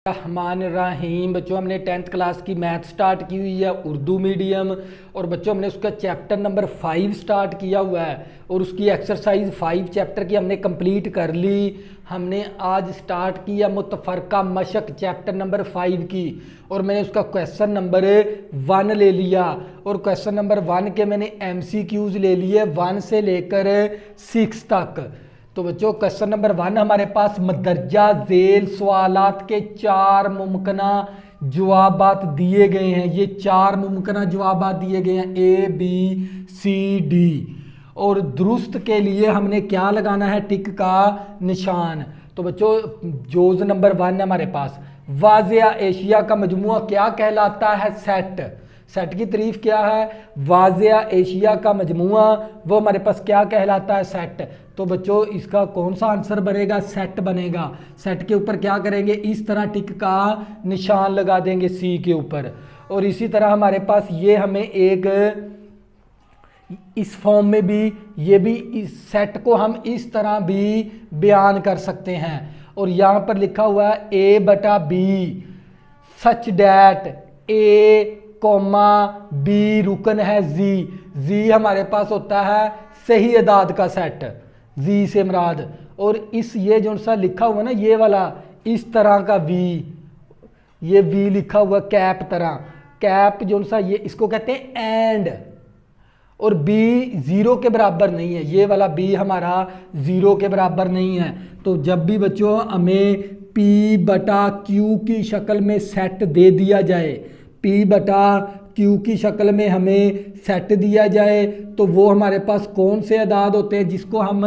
रहमान रहीम। बच्चों हमने 10th class की मैथ स्टार्ट की हुई है उर्दू मीडियम, और बच्चों हमने उसका चैप्टर नंबर 5 स्टार्ट किया हुआ है और उसकी एक्सरसाइज 5 चैप्टर की हमने कंप्लीट कर ली। हमने आज स्टार्ट किया मुतफरका मशक चैप्टर नंबर 5 की, और मैंने उसका क्वेश्चन नंबर 1 ले लिया, और क्वेश्चन नंबर 1 के मैंने MCQs ले लिए 1 से लेकर 6 तक। तो बच्चों क्वेश्चन नंबर 1 हमारे पास मदरजा झेल सवालात के 4 मुमकिना जवाबात दिए गए हैं। ये 4 मुमकिना जवाबात दिए गए हैं ABCD, और दुरुस्त के लिए हमने क्या लगाना है, टिक का निशान। तो बच्चों जोज नंबर 1 है हमारे पास, वाज़िया एशिया का मजमुआ क्या कहलाता है, सेट। सेट की तारीफ क्या है, वाज़िया एशिया का मजमुआ वो हमारे पास क्या कहलाता है, सेट। तो बच्चों इसका कौन सा आंसर बनेगा, सेट बनेगा। सेट के ऊपर क्या करेंगे, इस तरह टिक का निशान लगा देंगे C के ऊपर। और इसी तरह हमारे पास ये हमें एक इस फॉर्म में भी, ये भी इस सेट को हम इस तरह भी बयान कर सकते हैं। और यहाँ पर लिखा हुआ है A/B such that A, B रुकन है Z हमारे पास होता है सही अदाद का सेट, Z से मुराद। और इस ये जो सा लिखा हुआ ना, ये वाला इस तरह का V, ये V लिखा हुआ कैप तरह, कैप जो सा ये इसको कहते हैं एंड, और B 0 के बराबर नहीं है, ये वाला B हमारा 0 के बराबर नहीं है। तो जब भी बच्चों हमें P/Q की शक्ल में सेट दे दिया जाए, P/Q की शक्ल में हमें सेट दिया जाए, तो वो हमारे पास कौन से अदाद होते हैं, जिसको हम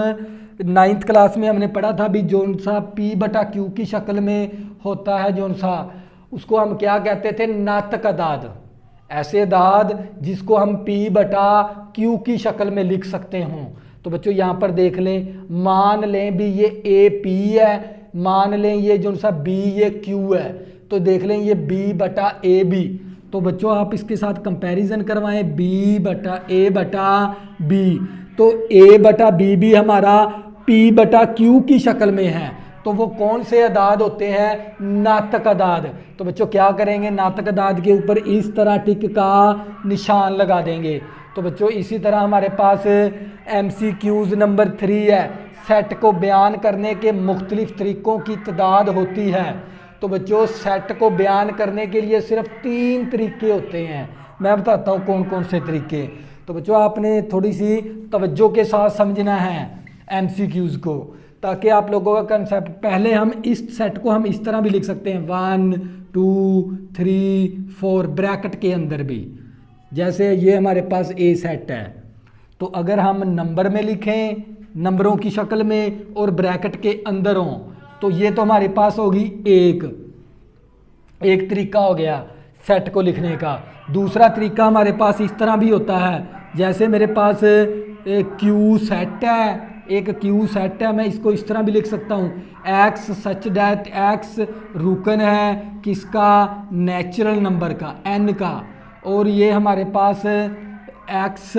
9th क्लास में हमने पढ़ा था भी, जोन सा P/Q की शक्ल में होता है जोन सा, उसको हम क्या कहते थे, नातक अदाद। ऐसे अदाद जिसको हम P/Q की शक्ल में लिख सकते हों। तो बच्चों यहाँ पर देख लें, मान लें भी ये AP है, मान लें ये जो सा B ये Q है, तो देख लें ये B/AB। तो बच्चों आप इसके साथ कंपैरिजन करवाएं, B/A/B, तो A/B भी हमारा P/Q की शक्ल में है। तो वो कौन से अदाद होते हैं, नातक अदाद। तो बच्चों क्या करेंगे, नातक अदाद के ऊपर इस तरह टिक का निशान लगा देंगे। तो बच्चों इसी तरह हमारे पास MCQs नंबर 3 है, सेट को बयान करने के मुख्तलिफ तरीक़ों की तादाद होती है। तो बच्चों सेट को बयान करने के लिए सिर्फ 3 तरीके होते हैं, मैं बताता हूँ कौन कौन से तरीके। तो बच्चों आपने थोड़ी सी तवज्जो के साथ समझना है MCQs को, ताकि आप लोगों का कंसेप्ट, पहले हम इस सेट को हम इस तरह भी लिख सकते हैं 1 2 3 4 ब्रैकेट के अंदर भी, जैसे ये हमारे पास A सेट है। तो अगर हम नंबर में लिखें, नंबरों की शक्ल में, और ब्रैकेट के अंदर हों, तो ये तो हमारे पास होगी एक तरीका हो गया सेट को लिखने का। दूसरा तरीका हमारे पास इस तरह भी होता है, जैसे मेरे पास Q सेट है, एक Q सेट है, मैं इसको इस तरह भी लिख सकता हूँ, X सच डैट X रुकन है किसका, नेचुरल नंबर का, N का, और ये हमारे पास X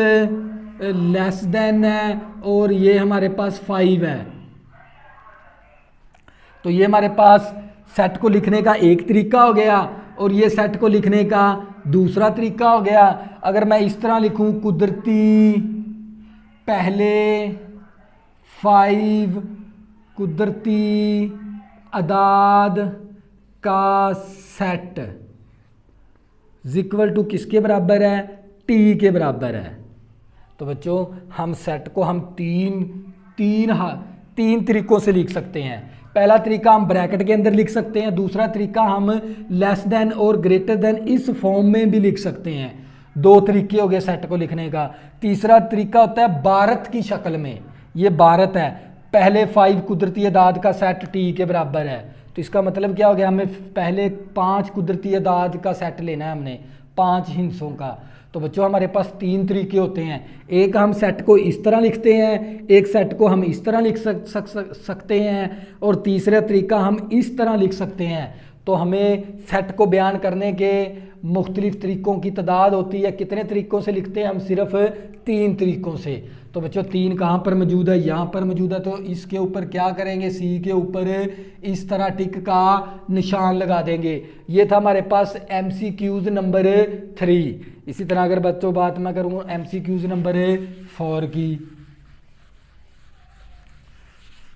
लेस देन है, और ये हमारे पास 5 है। तो ये हमारे पास सेट को लिखने का एक तरीका हो गया, और ये सेट को लिखने का दूसरा तरीका हो गया। अगर मैं इस तरह लिखूं, कुदरती पहले 5 कुदरती अदाद का सेट इक्वल टू किसके बराबर है, T के बराबर है। तो बच्चों हम सेट को हम तीन तरीकों से लिख सकते हैं। पहला तरीका हम ब्रैकेट के अंदर लिख सकते हैं, दूसरा तरीका हम लेस देन और ग्रेटर देन इस फॉर्म में भी लिख सकते हैं। 2 तरीके हो गए सेट को लिखने का। तीसरा तरीका होता है भारत की शक्ल में, ये भारत है, पहले 5 कुदरती अदाद का सेट T के बराबर है। तो इसका मतलब क्या हो गया, हमें पहले 5 कुदरती अदाद का सेट लेना है, हमने 5 हिस्सों का। तो बच्चों हमारे पास 3 तरीके होते हैं, एक हम सेट को इस तरह लिखते हैं, एक सेट को हम इस तरह लिख सकते हैं, और तीसरा तरीका हम इस तरह लिख सकते हैं। तो हमें सेट को बयान करने के मुख्तलिफ तरीक़ों की तादाद होती है। कितने तरीक़ों से लिखते हैं हम? सिर्फ 3 तरीक़ों से। तो बच्चों 3 कहाँ पर मौजूद है? यहाँ पर मौजूद है। तो इसके ऊपर क्या करेंगे? सी के ऊपर इस तरह टिक का निशान लगा देंगे। ये था हमारे पास MCQs नंबर 3। इसी तरह अगर बच्चों बात मैं करूँ MCQs नंबर 4 की,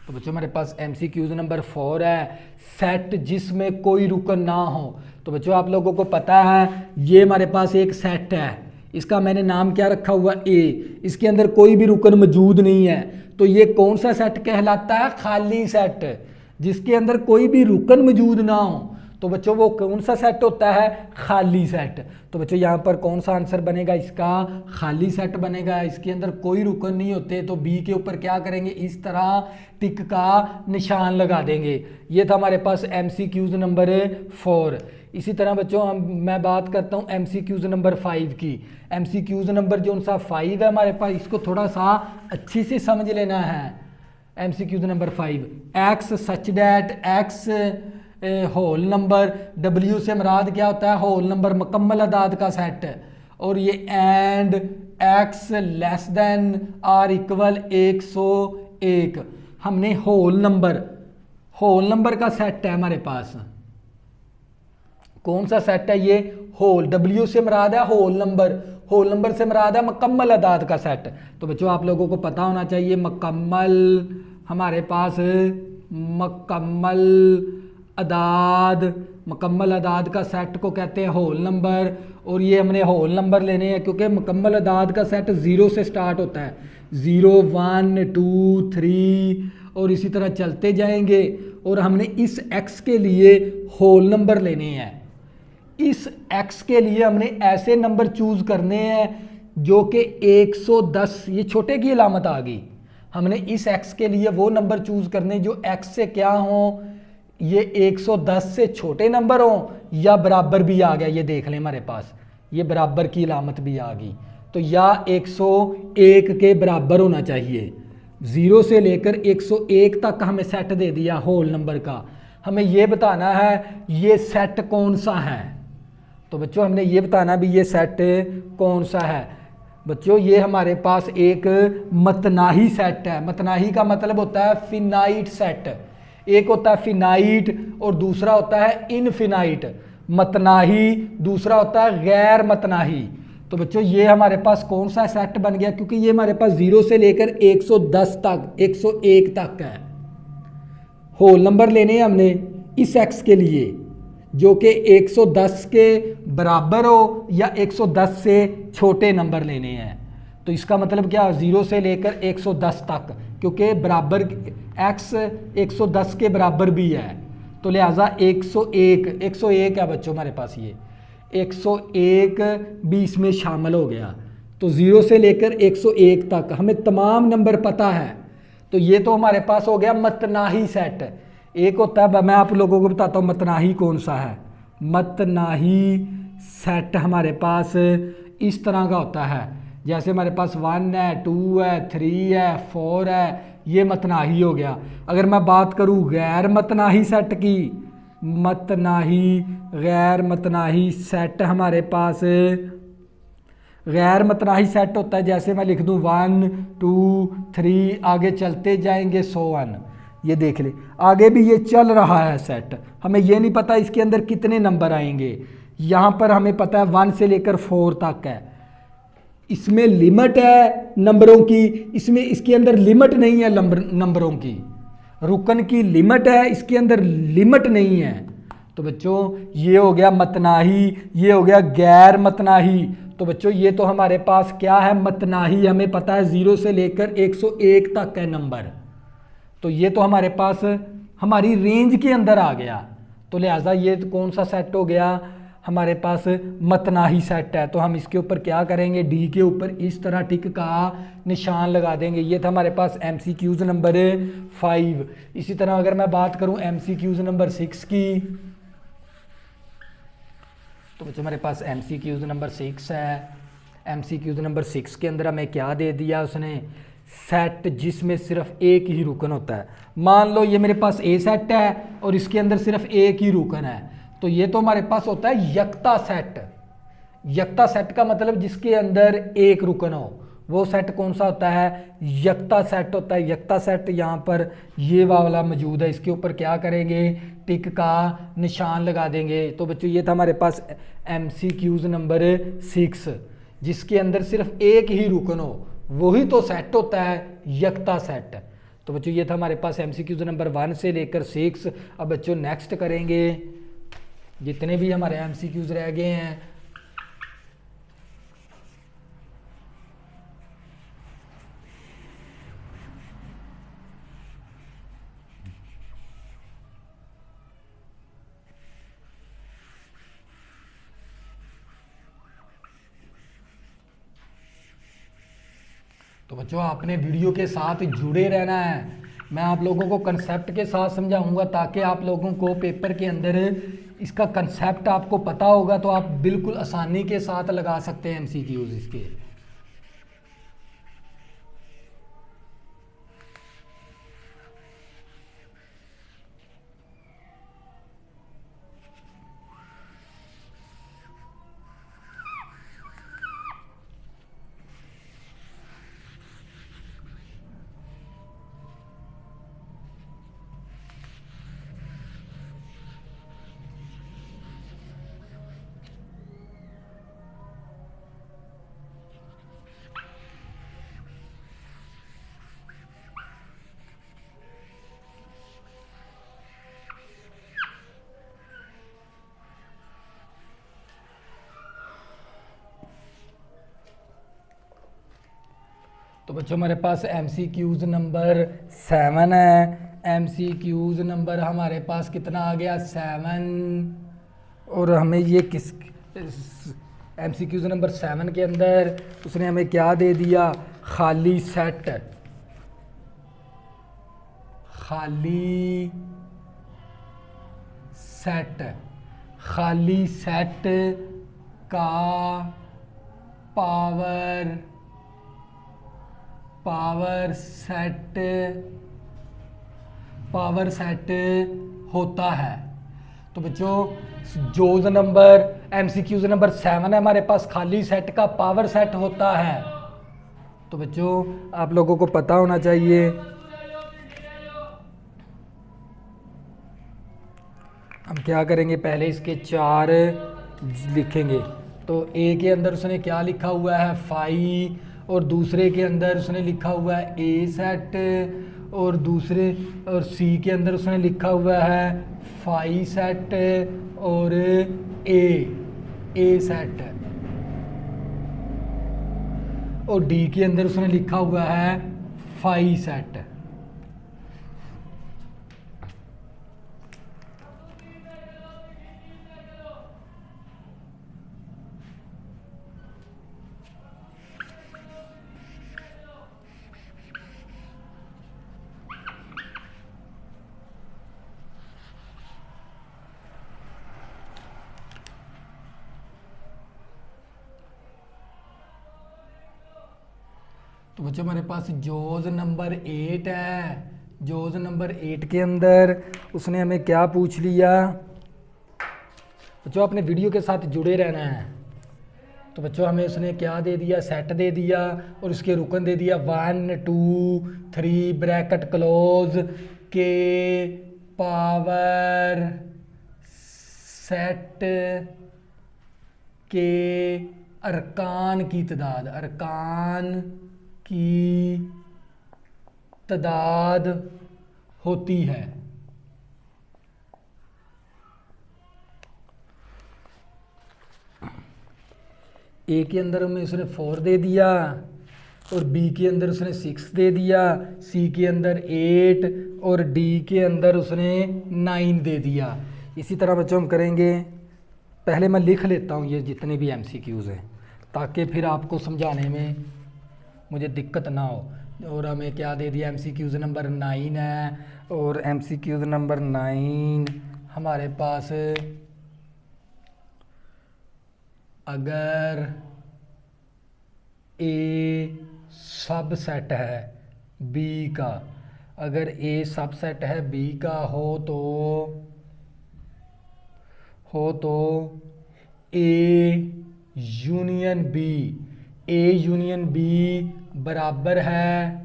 तो बच्चों हमारे पास MCQs नंबर 4 है, सेट जिसमें कोई रुकन ना हो। तो बच्चों आप लोगों को पता है ये हमारे पास एक सेट है, इसका मैंने नाम क्या रखा हुआ? A। इसके अंदर कोई भी रुकन मौजूद नहीं है, तो ये कौन सा सेट कहलाता है? खाली सेट, जिसके अंदर कोई भी रुकन मौजूद ना हो। तो बच्चों वो कौन सा सेट होता है? खाली सेट। तो बच्चों यहाँ पर कौन सा आंसर बनेगा इसका? खाली सेट बनेगा। इसके अंदर कोई रुकन नहीं होते, तो बी के ऊपर क्या करेंगे? इस तरह टिक का निशान लगा देंगे। ये था हमारे पास MCQs नंबर 4। इसी तरह बच्चों मैं बात करता हूँ MCQs नंबर 5 की। MCQs नंबर जो सा 5 है हमारे पास, इसको थोड़ा सा अच्छी से समझ लेना है। MCQs number 5, X such that X whole number, W से मुराद क्या होता है? होल नंबर, मुकम्मल अदाद का सेट। और ये and x less than or equal 101। हमने होल नंबर का सेट है हमारे पास। कौन सा सेट है ये? होल। W से मुराद है होल नंबर से मुराद है मुकम्मल अदाद का सेट। तो बच्चों आप लोगों को पता होना चाहिए मुकम्मल, हमारे पास मुकम्मल अदाद का सेट को कहते हैं होल नंबर। और ये हमने होल नंबर लेने हैं क्योंकि मुकम्मल अदाद का सेट 0 से स्टार्ट होता है। 0 1 2 3 और इसी तरह चलते जाएंगे। और हमने इस x के लिए होल नंबर लेने हैं। इस x के लिए हमने ऐसे नंबर चूज़ करने हैं जो कि 110, ये छोटे की अलामत आ गई। हमने इस x के लिए वो नंबर चूज़ करने जो x से क्या हो, ये 110 से छोटे नंबर हो या बराबर भी आ गया। ये देख लें हमारे पास ये बराबर की अलामत भी आ गई। तो या 101 के बराबर होना चाहिए। 0 से लेकर 101 तक हमें सेट दे दिया होल नंबर का। हमें ये बताना है ये सेट कौन सा है। तो बच्चों हमने ये बताना भी ये सेट कौन सा है। बच्चों ये हमारे पास एक मतनाही सेट है। मतनाही का मतलब होता है फिनाइट सेट। एक होता है फिनाइट और दूसरा होता है इनफिनाइट। मतनाही दूसरा होता है गैर मतनाही। तो बच्चों ये हमारे पास कौन सा सेट बन गया? क्योंकि ये हमारे पास 0 से लेकर 110 तक 101 तक है। होल नंबर लेने हैं हमने इस x के लिए जो कि 110 के बराबर हो या 110 से छोटे नंबर लेने हैं। तो इसका मतलब क्या? 0 से लेकर 110 तक, क्योंकि बराबर x 110 के बराबर भी है। तो लिहाजा 101 है बच्चों हमारे पास। ये 101 भी इसमें शामिल हो गया। तो 0 से लेकर 101 तक हमें तमाम नंबर पता है। तो ये तो हमारे पास हो गया मतनाही सेट। एक होता है, मैं आप लोगों को बताता हूँ मतनाही कौन सा है। मतनाही सेट हमारे पास इस तरह का होता है, जैसे हमारे पास 1 है 2 है 3 है 4 है, ये मतनाही हो गया। अगर मैं बात करूँ गैर मतनाही सेट की, गैर मतनाही सेट हमारे पास गैर मतनाही सेट होता है, जैसे मैं लिख दूँ 1 2 3 आगे चलते जाएंगे 100। ये देख ले आगे भी ये चल रहा है सेट। हमें ये नहीं पता इसके अंदर कितने नंबर आएंगे। यहाँ पर हमें पता है 1 से लेकर 4 तक है। इसमें लिमिट है नंबरों की, इसमें इसके अंदर लिमिट नहीं है नंबरों की। रुकन की लिमिट है, इसके अंदर लिमिट नहीं है। तो बच्चों ये हो गया मतनाही, ये हो गया गैर मतनाही। तो बच्चों ये तो हमारे पास क्या है? मतनाही। हमें पता है 0 से लेकर 101 तक है नंबर। तो ये तो हमारे पास हमारी रेंज के अंदर आ गया। तो लिहाजा ये तो कौन सा सेट हो गया? हमारे पास मतनाही सेट है। तो हम इसके ऊपर क्या करेंगे? डी के ऊपर इस तरह टिक का निशान लगा देंगे। ये था हमारे पास MCQs नंबर 5। इसी तरह अगर मैं बात करूं MCQs नंबर 6 की, तो बच्चों हमारे पास MCQs नंबर 6 है। MCQs नंबर 6 के अंदर हमें क्या दे दिया उसने? सेट जिसमें सिर्फ एक ही रुकन होता है। मान लो ये मेरे पास A सेट है और इसके अंदर सिर्फ एक ही रुकन है। तो ये तो हमारे पास होता है यक्ता सेट। यक्ता सेट का मतलब जिसके अंदर एक रुकन हो, वो सेट कौन सा होता है? यक्ता सेट होता है। यक्ता सेट यहाँ पर ये वाला मौजूद है, इसके ऊपर क्या करेंगे? टिक का निशान लगा देंगे। तो बच्चों ये था हमारे पास MCQs नंबर 6, जिसके अंदर सिर्फ एक ही रुकन हो, वही तो सेट होता है यक्ता सेट। तो बच्चों ये था हमारे पास MCQs नंबर 1 से लेकर 6। अब बच्चों नेक्स्ट करेंगे जितने भी हमारे MCQs रह गए हैं। तो बच्चों आपने वीडियो के साथ जुड़े रहना है। मैं आप लोगों को कंसेप्ट के साथ समझाऊंगा ताकि आप लोगों को पेपर के अंदर इसका कंसेप्ट आपको पता होगा, तो आप बिल्कुल आसानी के साथ लगा सकते हैं MCQs इसके। तो बच्चों हमारे पास MCQs नंबर 7 है। MCQs नंबर हमारे पास कितना आ गया? 7। और हमें ये किस MCQs नंबर 7 के अंदर उसने हमें क्या दे दिया? खाली सेट। खाली सेट। खाली सेट का पावर सेट होता है। तो बच्चों जोज नंबर MCQs नंबर 7 है हमारे पास, खाली सेट का पावर सेट होता है। तो बच्चों आप लोगों को पता होना चाहिए। हम क्या करेंगे, पहले इसके 4 लिखेंगे। तो ए के अंदर उसने क्या लिखा हुआ है? फाई। और दूसरे के अंदर उसने लिखा हुआ है ए सेट। और सी के अंदर उसने लिखा हुआ है फाई सेट और ए सेट। और डी के अंदर उसने लिखा हुआ है फाई सेट। तो बच्चों हमारे पास जोज नंबर 8 है। जोज नंबर 8 के अंदर उसने हमें क्या पूछ लिया? बच्चों अपने वीडियो के साथ जुड़े रहना है। तो बच्चों हमें उसने क्या दे दिया? सेट दे दिया और उसके रुकन दे दिया 1 2 3 ब्रैकेट क्लोज के पावर सेट के अरकान की तादाद। अरकान की तादाद होती है। ए के अंदर हमें उसने 4 दे दिया और बी के अंदर उसने 6 दे दिया, सी के अंदर 8 और डी के अंदर उसने 9 दे दिया। इसी तरह बच्चों हम करेंगे। पहले मैं लिख लेता हूँ ये जितने भी MCQs हैं ताकि फिर आपको समझाने में मुझे दिक्कत ना हो। और हमें क्या दे दिया? MCQs नंबर 9 है। और MCQs नंबर 9 हमारे पास अगर ए सबसेट है बी का, अगर ए सबसेट है बी का हो तो हो तो A union B, A union B बराबर है,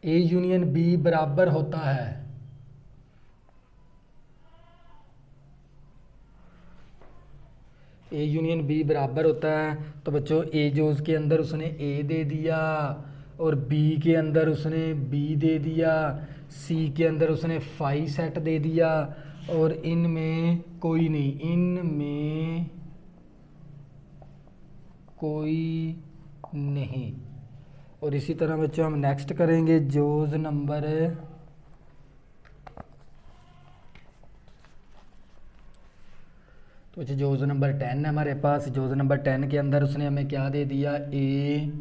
ए यूनियन बी बराबर होता है ए यूनियन बी बराबर होता है। तो बच्चों ए जो उसके अंदर उसने ए दे दिया और बी के अंदर उसने बी दे दिया, सी के अंदर उसने फाई सेट दे दिया और इनमें कोई नहीं, इनमें कोई नहीं। और इसी तरह बच्चों हम नेक्स्ट करेंगे जोज नंबर 10 है हमारे पास। जोज नंबर 10 के अंदर उसने हमें क्या दे दिया, ए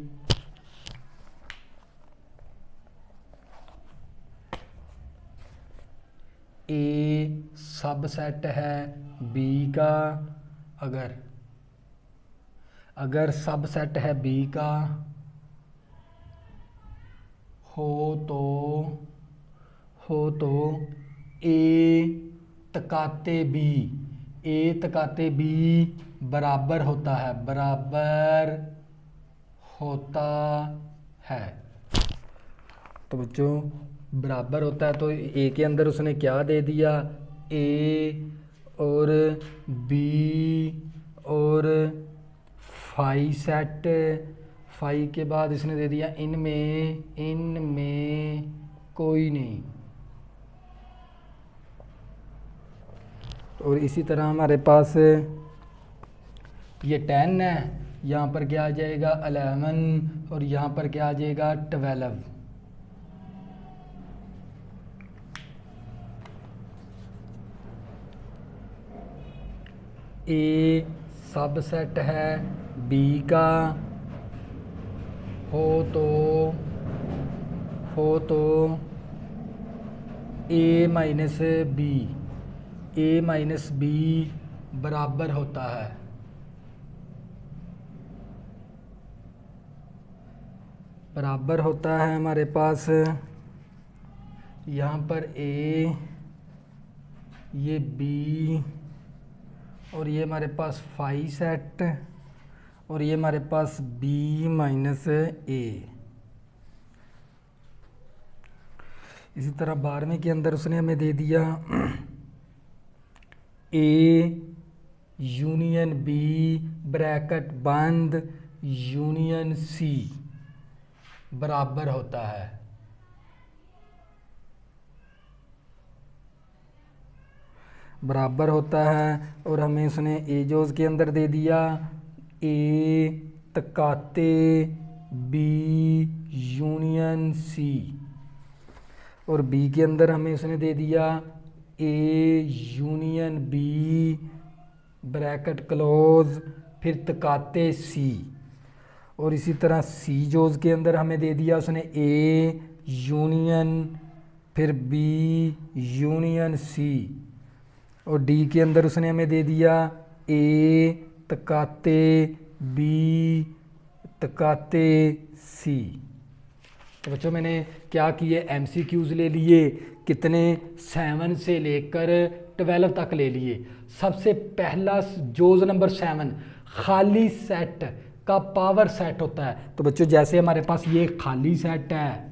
सबसेट है बी का, अगर सबसेट है बी का हो तो ए तकाते बी बराबर होता है। तो बच्चों बराबर होता है तो ए के अंदर उसने क्या दे दिया, ए और बी और फाई सेट, फाई के बाद इसने दे दिया इनमें कोई नहीं। और इसी तरह हमारे पास ये 10 है, यहाँ पर क्या आ जाएगा 11 और यहाँ पर क्या आ जाएगा 12। ए सबसेट है बी का हो तो ए माइनस बी बराबर होता है, हमारे पास यहाँ पर ए, ये बी और ये हमारे पास फाई सेट और ये हमारे पास बी माइनस ए। इसी तरह 12वें के अंदर उसने हमें दे दिया ए यूनियन बी ब्रैकेट बंद यूनियन सी बराबर होता है, और हमें उसने ए जोज के अंदर दे दिया ए तकाते बी यूनियन सी और बी के अंदर हमें उसने दे दिया A union B bracket close फिर तकाते सी। और इसी तरह सी जोज के अंदर हमें दे दिया उसने ए यूनियन फिर बी यूनियन सी और डी के अंदर उसने हमें दे दिया ए तकाते बी तकाते सी। तो बच्चों मैंने क्या किए, MCQs ले लिए, कितने 7 से लेकर 12 तक ले लिए। सबसे पहला जोज नंबर 7 खाली सेट का पावर सेट होता है। तो बच्चों जैसे हमारे पास ये खाली सेट है,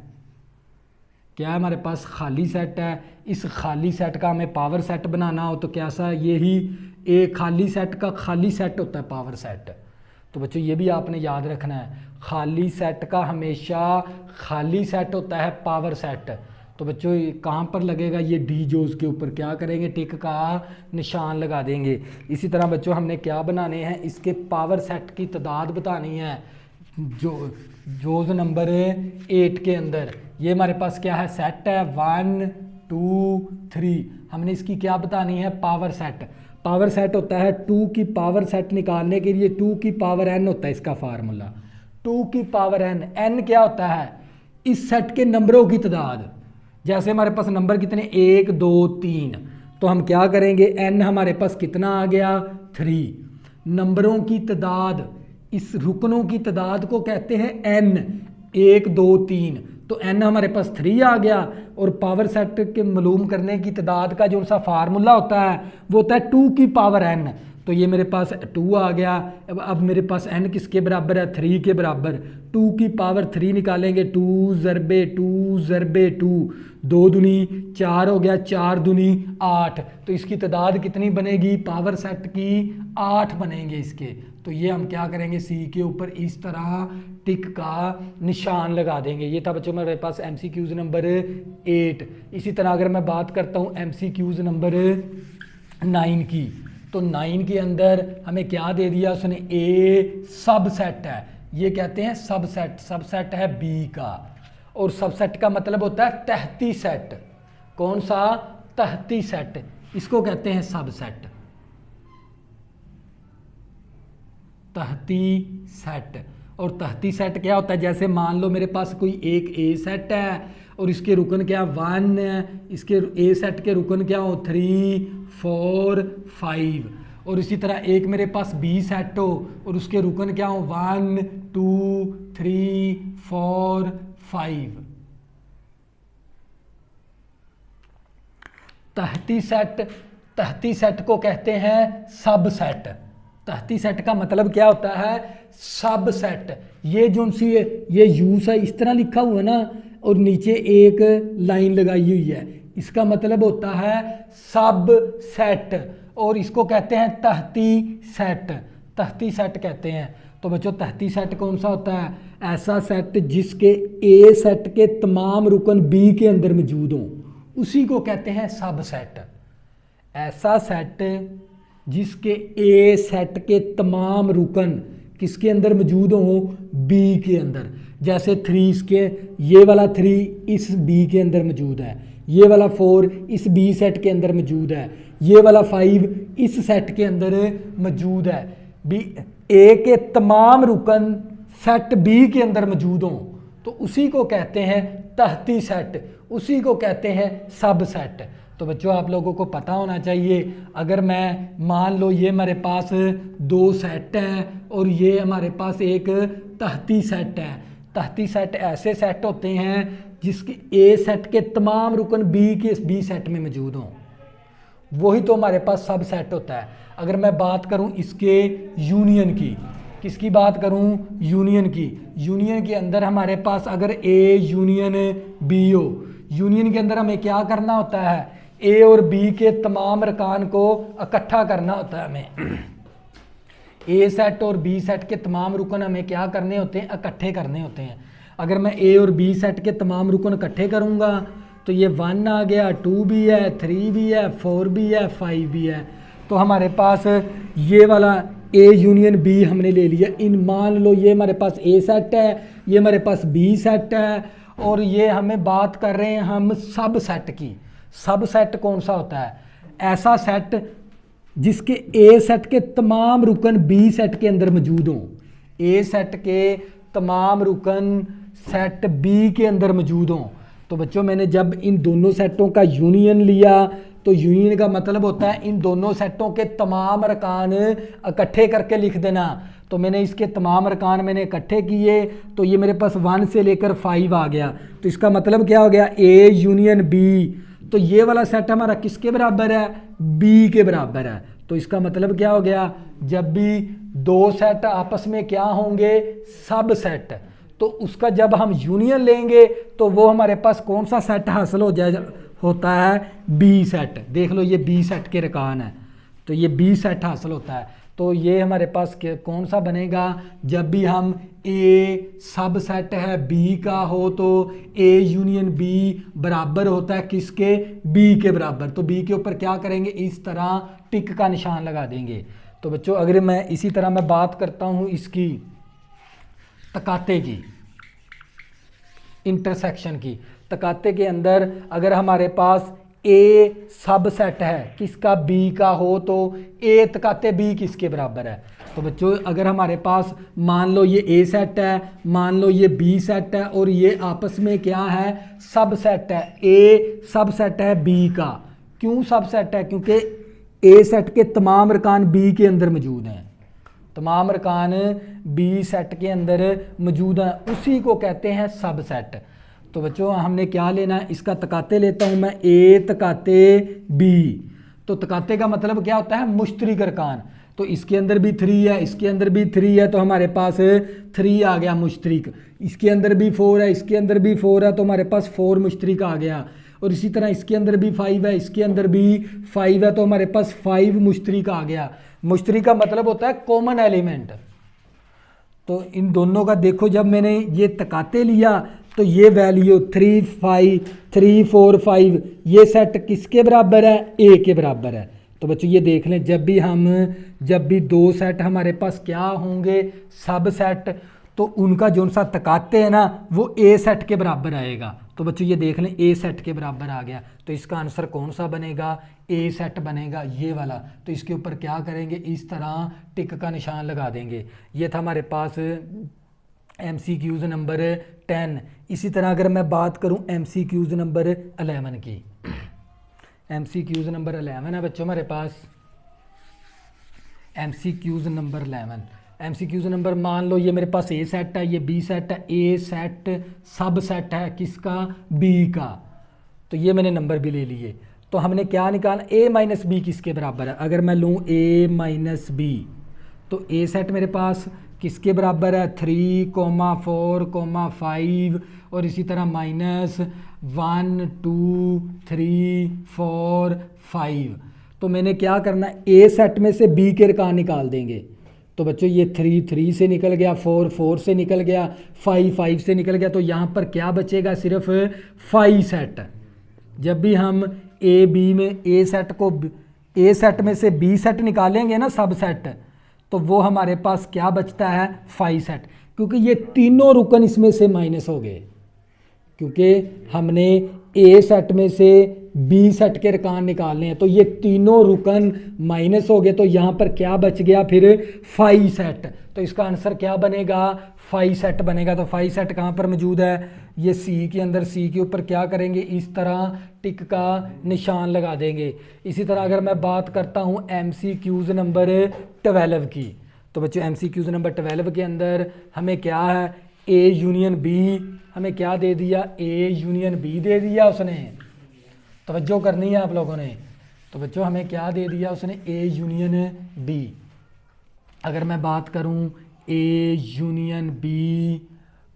क्या हमारे पास खाली सेट है, इस खाली सेट का हमें पावर सेट बनाना हो तो कैसा, यही एक खाली सेट का खाली सेट होता है पावर सेट। तो बच्चों ये भी आपने याद रखना है, खाली सेट का हमेशा खाली सेट होता है पावर सेट। तो बच्चों कहाँ पर लगेगा, ये डी जोज के ऊपर क्या करेंगे, टिक का निशान लगा देंगे। इसी तरह बच्चों हमने क्या बनाने हैं, इसके पावर सेट की तादाद बतानी है। जोज नंबर 8 के अंदर ये हमारे पास क्या है, सेट है 1 2 3। हमने इसकी क्या बतानी है, पावर सेट। पावर सेट होता है 2 की पावर सेट निकालने के लिए 2 की पावर n होता है इसका फार्मूला। 2 की पावर n क्या होता है, इस सेट के नंबरों की तादाद। जैसे हमारे पास नंबर कितने 1 2 3, तो हम क्या करेंगे, n हमारे पास कितना आ गया 3। नंबरों की तादाद, इस रुकनों की तादाद को कहते हैं n, 1 2 3। तो n हमारे पास 3 आ गया, और पावर सेट के मालूम करने की तादाद का जो सा फार्मूला होता है वो होता है 2 की पावर n। तो ये मेरे पास 2 आ गया। अब मेरे पास n किसके बराबर है, 3 के बराबर। 2 की पावर 3 निकालेंगे, 2 ज़रबे 2 ज़रबे 2, 2 दूनी 4 हो गया, 4 दूनी 8। तो इसकी तादाद कितनी बनेगी, पावर सेट की 8 बनेंगे इसके। तो ये हम क्या करेंगे, सी के ऊपर इस तरह टिक का निशान लगा देंगे। ये था बच्चों मेरे पास MCQs नंबर 8। इसी तरह अगर मैं बात करता हूँ MCQs नंबर 9 की, तो 9 के अंदर हमें क्या दे दिया उसने, ए सबसेट है, ये कहते हैं सबसेट। सबसेट है बी का, और सबसेट का मतलब होता है तहती सेट। कौन सा, तहती सेट, इसको कहते हैं सबसेट, तहती सेट। और तहती सेट क्या होता है, जैसे मान लो मेरे पास कोई एक ए सेट है और इसके रुकन क्या 1 है, इसके ए सेट के रुकन क्या हो 3 4 5, और इसी तरह एक मेरे पास बी सेट हो और उसके रुकन क्या हो 1 2 3 4 5। तहती सेट को कहते हैं सब सेट। तहती सेट का मतलब क्या होता है, सब सेट। ये जो सी ये यूज है इस तरह लिखा हुआ है ना, और नीचे एक लाइन लगाई हुई है, इसका मतलब होता है सब सेट, और इसको कहते हैं तहती सेट। तहती सेट कहते हैं। तो बच्चों तहती सेट कौन सा होता है, ऐसा सेट जिसके ए सेट के तमाम रुकन बी के अंदर मौजूद हों, उसी को कहते हैं सब सेट। ऐसा सेट जिसके ए सेट के तमाम रुकन किसके अंदर मौजूद हों, बी के अंदर। जैसे 3 इसके, ये वाला 3 इस बी के अंदर मौजूद है, ये वाला 4 इस बी सेट के अंदर मौजूद है, ये वाला 5 इस सेट के अंदर मौजूद है। बी ए के तमाम रुकन सेट बी के अंदर मौजूद हों, तो उसी को कहते हैं तहती सेट, उसी को कहते हैं सब सेट। तो बच्चों आप लोगों को पता होना चाहिए, अगर मैं मान लो ये हमारे पास 2 सेट हैं और ये हमारे पास एक तहती सेट है। तहती सेट ऐसे सेट होते हैं जिसके ए सेट के तमाम रुकन बी सेट में मौजूद हों, वही तो हमारे पास सब सेट होता है। अगर मैं बात करूं इसके यूनियन की, किसकी बात करूं, यूनियन की। यूनियन के अंदर हमारे पास अगर ए यूनियन बी हो, यूनियन के अंदर हमें क्या करना होता है, ए और बी के तमाम अरकान को इकट्ठा करना होता है हमें। ए सेट और बी सेट के तमाम रुकन हमें क्या करने होते हैं, इकट्ठे करने होते हैं। अगर मैं ए और बी सेट के तमाम रुकन इकट्ठे करूँगा तो ये 1 आ गया, 2 भी है, 3 भी है, 4 भी है, 5 भी है। तो हमारे पास ये वाला ए यूनियन बी हमने ले लिया। इन मान लो ये हमारे पास ए सेट है, ये हमारे पास बी सेट है, और ये हमें बात कर रहे हैं हम सब सेट की। सब सेट कौन सा होता है, ऐसा सेट जिसके ए सेट के तमाम रुकन बी सेट के अंदर मौजूद हों। ए सेट के तमाम रुकन सेट बी के अंदर मौजूद हों। तो बच्चों मैंने जब इन दोनों सेटों का यूनियन लिया, तो यूनियन का मतलब होता है इन दोनों सेटों के तमाम अरकान इकट्ठे करके लिख देना। तो मैंने इसके तमाम अरकान मैंने इकट्ठे किए, तो ये मेरे पास 1 से लेकर 5 आ गया। तो इसका मतलब क्या हो गया, ए यूनियन बी। तो ये वाला सेट हमारा किसके बराबर है, बी के बराबर है। तो इसका मतलब क्या हो गया, जब भी 2 सेट आपस में क्या होंगे, सब सेट, तो उसका जब हम यूनियन लेंगे तो वो हमारे पास कौन सा सेट हासिल हो जाए, होता है बी सेट। देख लो ये बी सेट के रकान है, तो ये बी सेट हासिल होता है। तो ये हमारे पास कौन सा बनेगा, जब भी हम ए सब सेट है बी का हो तो ए यूनियन बी बराबर होता है किसके, बी के बराबर। तो बी के ऊपर क्या करेंगे, इस तरह टिक का निशान लगा देंगे। तो बच्चों अगर मैं इसी तरह मैं बात करता हूँ इसकी तकाते की, इंटरसेक्शन की। तकाते के अंदर अगर हमारे पास ए सब सेट है किसका, बी का हो, तो ए तकाते बी किसके बराबर है। तो बच्चों अगर हमारे पास मान लो ये ए सेट है, मान लो ये बी सेट है, और ये आपस में क्या है, सब सेट है। ए सब सेट है बी का। क्यों सब सेट है, क्योंकि ए सेट के तमाम अरकान बी के अंदर मौजूद हैं, तमाम अरकान बी सेट के अंदर मौजूद हैं, उसी को कहते हैं सब सेट। तो बच्चों हमने क्या लेना है, इसका तकाते लेता हूँ मैं, ए तकाते बी। तो तकाते का मतलब क्या होता है, मुश्तरिक अरकान। तो इसके अंदर भी 3 है, इसके अंदर भी 3 है, तो हमारे पास 3 आ गया मुश्तरिक। इसके अंदर भी 4 है, इसके अंदर भी 4 है, तो हमारे पास 4 मुश्तरिक आ गया। और इसी तरह इसके अंदर भी 5 है, इसके अंदर भी 5 है, तो हमारे पास 5 मुश्तरिक आ गया। मुश्तरिक का मतलब होता है कॉमन एलिमेंट। तो इन दोनों का देखो, जब मैंने ये तकाते लिया तो ये वैल्यू 3 5 3 4 5 ये सेट किसके बराबर है, ए के बराबर है। तो बच्चों ये देख लें, जब भी 2 सेट हमारे पास क्या होंगे, सब सेट, तो उनका जो सा तकाते है ना वो ए सेट के बराबर आएगा। तो बच्चों ये देख लें, ए सेट के बराबर आ गया। तो इसका आंसर कौन सा बनेगा, ए सेट बनेगा, ये वाला। तो इसके ऊपर क्या करेंगे, इस तरह टिक का निशान लगा देंगे। ये था हमारे पास MCQs नंबर 10। इसी तरह अगर मैं बात करूं MCQs नंबर 11 की, MCQs नंबर 11 है बच्चों हमारे पास, MCQs नंबर 11। MCQs नंबर, मान लो ये मेरे पास ए सेट है, ये बी सेट है, ए सेट सब सेट है किसका, बी का। तो ये मैंने नंबर भी ले लिए। तो हमने क्या निकाला, ए माइनस बी किसके बराबर है। अगर मैं लूँ ए माइनस बी, तो ए सेट मेरे पास किसके बराबर है, 3, 4, 5, और इसी तरह -1 2 3 4 5। तो मैंने क्या करना है, ए सेट में से बी के अरकान निकाल देंगे। तो बच्चों ये 3 3 से निकल गया, 4 4 से निकल गया, 5 5 से निकल गया। तो यहाँ पर क्या बचेगा, सिर्फ 5 सेट। जब भी हम ए बी में ए सेट में से बी सेट निकालेंगे ना, सब सेट, तो वो हमारे पास क्या बचता है, 5 सेट। क्योंकि ये तीनों रुकन इसमें से माइनस हो गए, क्योंकि हमने ए सेट में से बी सेट के अरकान निकालने हैं, तो ये तीनों रुकन माइनस हो गए। तो यहाँ पर क्या बच गया, फिर 5 सेट। तो इसका आंसर क्या बनेगा, 5 सेट बनेगा। तो 5 सेट कहाँ पर मौजूद है, ये सी के अंदर, सी के ऊपर क्या करेंगे, इस तरह टिक का निशान लगा देंगे। इसी तरह अगर मैं बात करता हूँ MCQs नंबर 12 की, तो बच्चों MCQs नंबर 12 के अंदर हमें क्या है, ए यूनियन बी हमें क्या दे दिया, ए यूनियन बी दे दिया उसने। तवज्जो करनी है आप लोगों ने। तो बच्चों हमें क्या दे दिया उसने, ए यूनियन बी। अगर मैं बात करूं ए यूनियन बी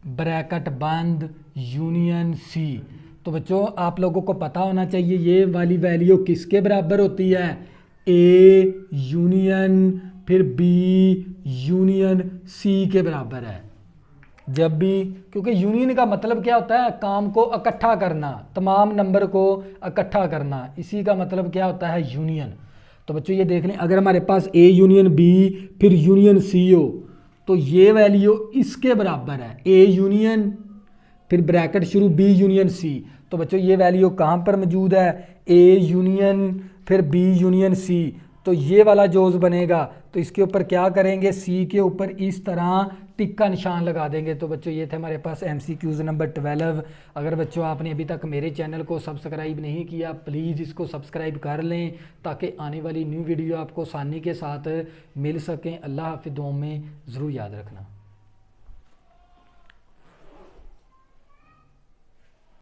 ब्रैकेट बंद यूनियन सी, तो बच्चों आप लोगों को पता होना चाहिए ये वाली वैल्यू किसके बराबर होती है, ए यूनियन फिर बी यूनियन सी के बराबर है। जब भी, क्योंकि यूनियन का मतलब क्या होता है, काम को इकट्ठा करना, तमाम नंबर को इकट्ठा करना, इसी का मतलब क्या होता है, यूनियन। तो बच्चों ये देख लें, अगर हमारे पास ए यूनियन बी फिर यूनियन सी हो, तो ये वैल्यू इसके बराबर है, ए यूनियन फिर ब्रैकेट शुरू बी यूनियन सी। तो बच्चों ये वैल्यू कहाँ पर मौजूद है, ए यूनियन फिर बी यूनियन सी। तो ये वाला जोज बनेगा, तो इसके ऊपर क्या करेंगे, सी के ऊपर इस तरह टिक का निशान लगा देंगे। तो बच्चों ये थे हमारे पास MCQs नंबर 12। अगर बच्चों आपने अभी तक मेरे चैनल को सब्सक्राइब नहीं किया, प्लीज़ इसको सब्सक्राइब कर लें, ताकि आने वाली न्यू वीडियो आपको आसानी के साथ मिल सकें। अल्लाह हाफ़िज़, दुआ में ज़रूर याद रखना।